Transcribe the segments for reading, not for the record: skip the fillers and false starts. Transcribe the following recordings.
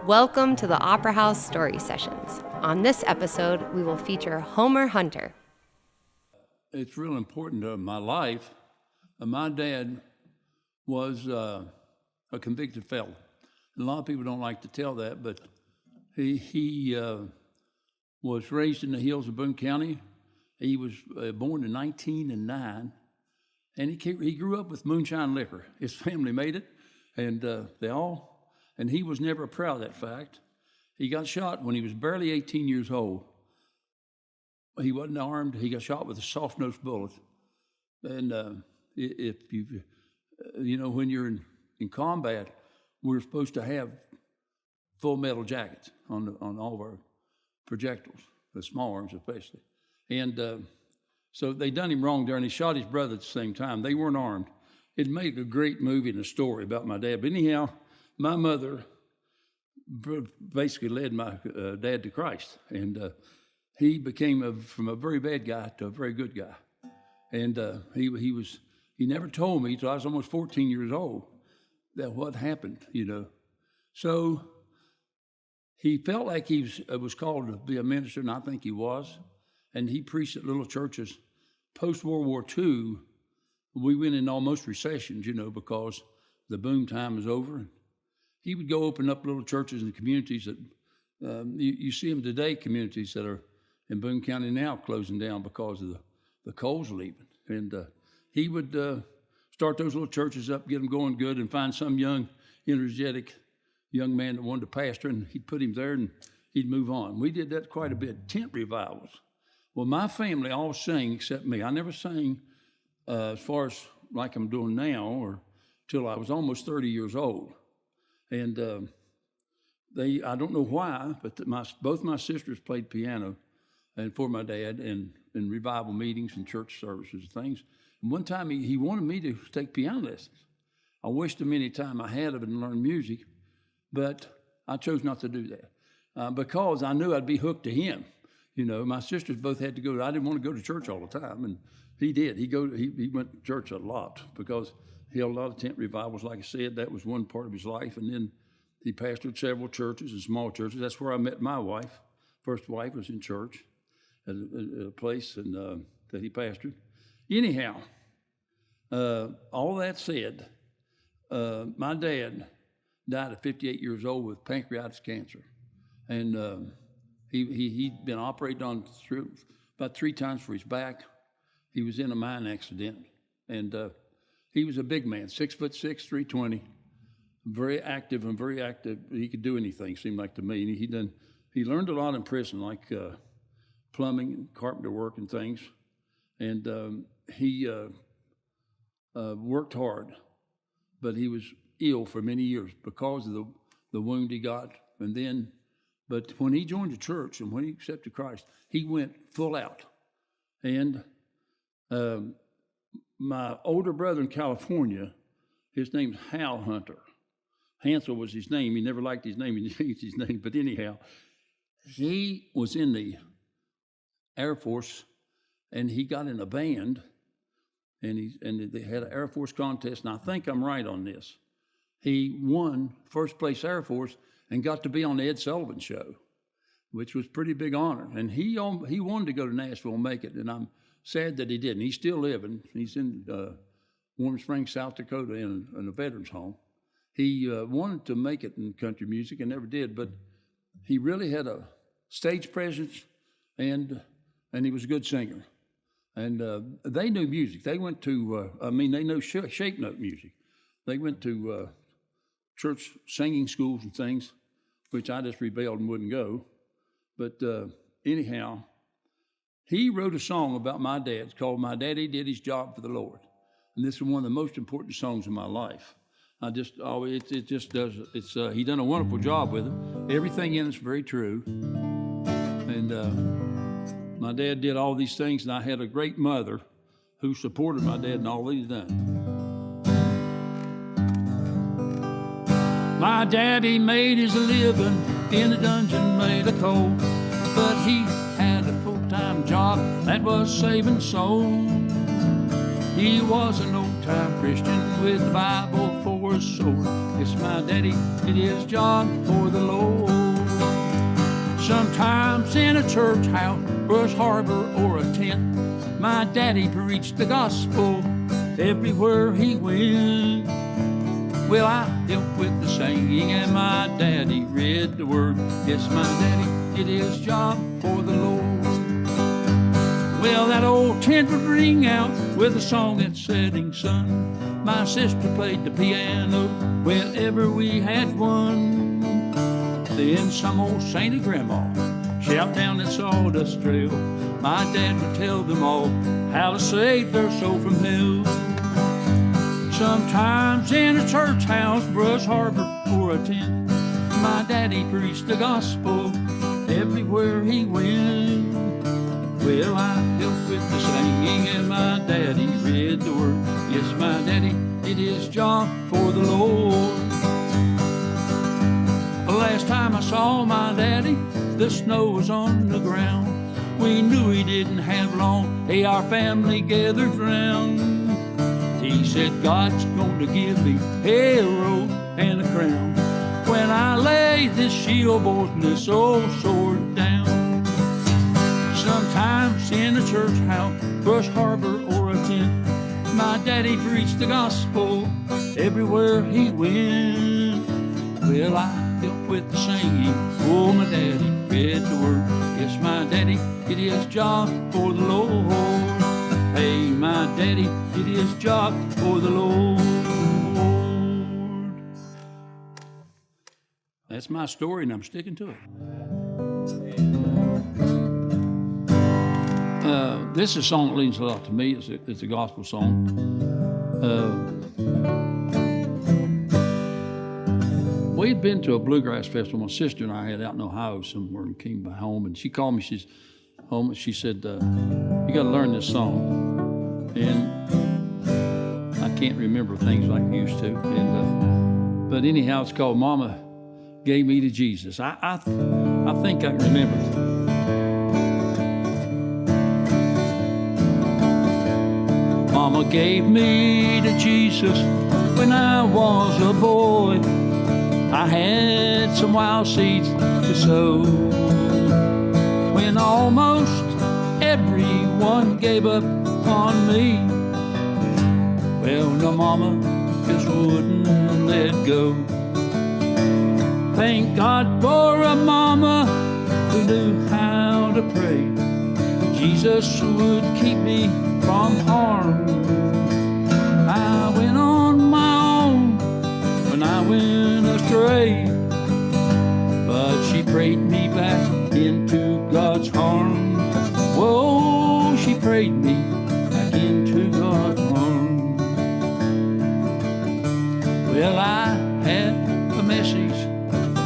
Welcome to the Opera House Story Sessions. On this episode, we will feature Homer Hunter. It's real important to my life. My dad was a convicted felon. A lot of people don't like to tell that, but he was raised in the hills of Boone County. He was born in 1909, and he grew up with moonshine liquor. His family made it, and and he was never proud of that fact. He got shot when he was barely 18 years old. He wasn't armed. He got shot with a soft-nosed bullet. And if when you're in combat, we're supposed to have full metal jackets on all of our projectiles, the small arms especially. And so they done him wrong there, and he shot his brother at the same time. They weren't armed. It'd make a great movie and a story about my dad. But anyhow, my mother basically led my dad to Christ, and he became from a very bad guy to a very good guy. And he never told me until I was almost 14 years old that what happened, So he felt like he was called to be a minister, and I think he was. And he preached at little churches. Post-World War II, we went in almost recessions, because the boom time was over. He would go open up little churches in communities that, you see them today, communities that are in Boone County now closing down because of the coals leaving. And he would start those little churches up, get them going good, and find some young, energetic young man that wanted to pastor, and he'd put him there, and he'd move on. We did that quite a bit. Tent revivals. Well, my family all sang except me. I never sang as far as like I'm doing now, or till I was almost 30 years old. And I don't know why, but both my sisters played piano and for my dad in revival meetings and church services and things. And one time he wanted me to take piano lessons. I wished him any time I had of it and learn music, but I chose not to do that because I knew I'd be hooked to him. My sisters both had to go. I didn't want to go to church all the time, and he did. He went to church a lot because he held a lot of tent revivals. Like I said, that was one part of his life, and then he pastored several churches and small churches. That's where I met my wife. First wife was in church at a place that he pastored. Anyhow, all that said, my dad died at 58 years old with pancreatic cancer, and he'd been operated on about 3 times for his back. He was in a mine accident, and he was a big man, 6'6", 320, very active. He could do anything, seemed like to me. And he learned a lot in prison, like plumbing and carpenter work and things. And he worked hard, but he was ill for many years because of the wound he got. But when he joined the church and when he accepted Christ, he went full out. And my older brother in California, his name's Hal Hunter. Hansel was his name. He never liked his name. He changed his name. But anyhow, he was in the Air Force, and he got in a band, and they had an Air Force contest, and I think I'm right on this. He won first place Air Force and got to be on the Ed Sullivan Show, which was a pretty big honor. And he wanted to go to Nashville and make it, and I'm sad that he didn't. He's still living. He's in Warm Springs, South Dakota, in a veterans home. He wanted to make it in country music and never did, but he really had a stage presence, and he was a good singer. And they knew music. They went to, they know shape note music. They went to church singing schools and things, which I just rebelled and wouldn't go. But anyhow, he wrote a song about my dad. It's called "My Daddy Did His Job for the Lord." And this is one of the most important songs in my life. He done a wonderful job with it. Everything in it's very true. And my dad did all these things, and I had a great mother who supported my dad in all he's done. My daddy made his living in a dungeon made of coal, but he had a full-time job that was saving souls. He was an old-time Christian with the Bible for or a sword. It's my daddy, it is job for the Lord. Sometimes in a church house, Brush Harbor, or a tent, my daddy preached the gospel everywhere he went. Well, I helped with the singing and my daddy read the word. Yes, my daddy did his job for the Lord. Well, that old tent would ring out with a song at setting sun. My sister played the piano whenever we had one. Then some old sainty grandma shout down that sawdust trail. My dad would tell them all how to save their soul from hell. Sometimes in a church house, Brush Harbor, or a tent, my daddy preached the gospel everywhere he went. Well, I helped with the singing and my daddy read the word. Yes, my daddy did his job for the Lord. The last time I saw my daddy, the snow was on the ground. We knew he didn't have long. Hey, our family gathered round. He said, God's going to give me a robe and a crown when I lay this shield board and this old sword down. Sometimes in a church house, Brush Harbor, or a tent, my daddy preached the gospel everywhere he went. Well, I helped with the singing. Oh, my daddy read the word. Yes, my daddy did his job for the Lord. Hey, my daddy did his job for the Lord. That's my story, and I'm sticking to it. This is a song that means a lot to me. It's a gospel song. We'd been to a bluegrass festival. My sister and I had out in Ohio somewhere and came back home. And she called me. She's home. And she said, "You got to learn this song." And I can't remember things like I used to. And but anyhow, it's called "Mama Gave Me to Jesus." I think I can remember it. Mama gave me to Jesus when I was a boy. I had some wild seeds to sow. When almost everyone gave up on me, well, no, Mama just wouldn't let go. Thank God for a mama who knew how to pray. Jesus would keep me from harm. I went on my own when I went astray, but she prayed me back into God's arms. Whoa, she prayed me back into God's arms. Well, I had a message,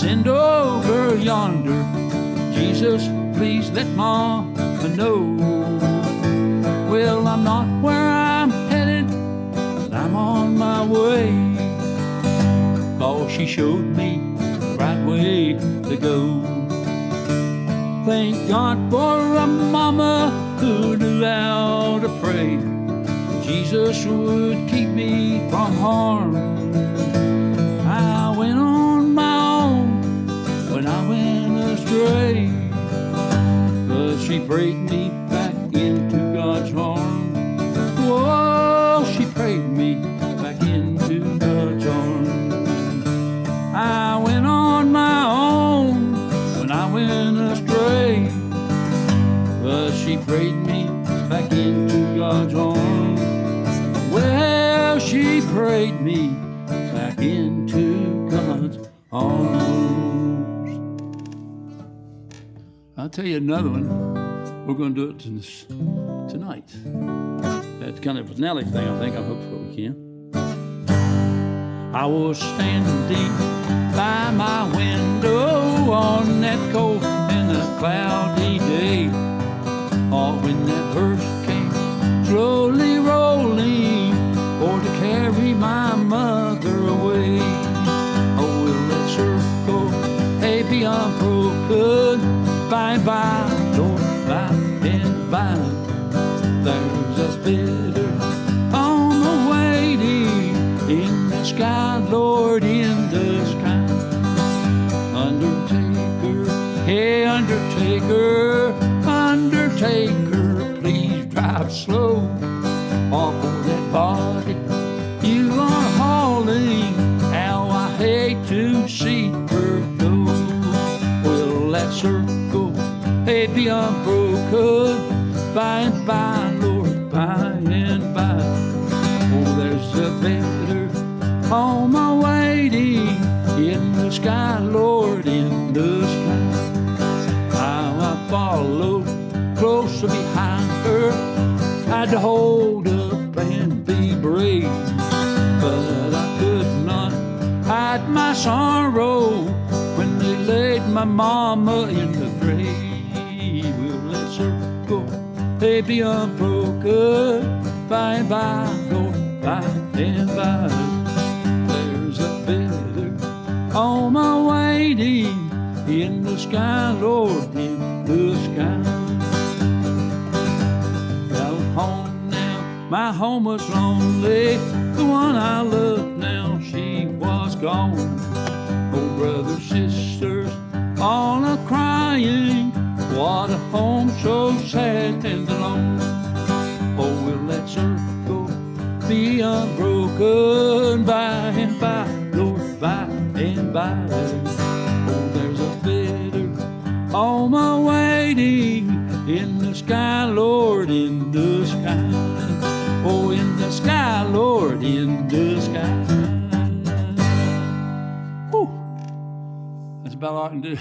send over yonder. Jesus, please let Mama know. Well, I'm not where I'm headed, but I'm on my way. Oh, she showed me the right way to go. Thank God for a mama who knew how to pray. Jesus would keep me from harm. I went on my own when I went astray, but she prayed me back into God's arms. Whoa, she prayed me back into God's arms. I went on my own when I went astray, but she prayed me back into God's arms. Well, she prayed me back into God's arms. I'll tell you another one. We're going to do it tonight. That's kind of a finale thing, I think. I hope we can. I was standing by my window on that cold and a cloudy day. Oh, when that verse came slowly rolling for to carry my mother away. Oh, well, that circle, hey, beyond broken, bye-bye, Lord, bye and bye. There's a bitter on the waiting in the sky, Lord. Undertaker, Undertaker, please drive slow. All for that body you are hauling. How I hate to see her go. Well, that circle may be unbroken by and by, Lord, by and by. Oh, there's a better home awaiting in the sky, Lord, in the sky. How I followed closer behind her, tried to hold up and be brave, but I could not hide my sorrow when they laid my mama in the grave. Well, that circle may be unbroken by and by, Lord, by and by. There's a better home awaiting in the sky, Lord, in the sky. Got home now, my home was lonely. The one I loved now, she was gone. Oh, brothers, sisters, all are crying. What a home so sad and alone. Oh, will that circle be unbroken by and by, Lord, by and by. Oh, there's a better home awaiting in the sky, Lord, in the sky. Oh, in the sky, Lord, in the sky. Whew. That's about all I can do.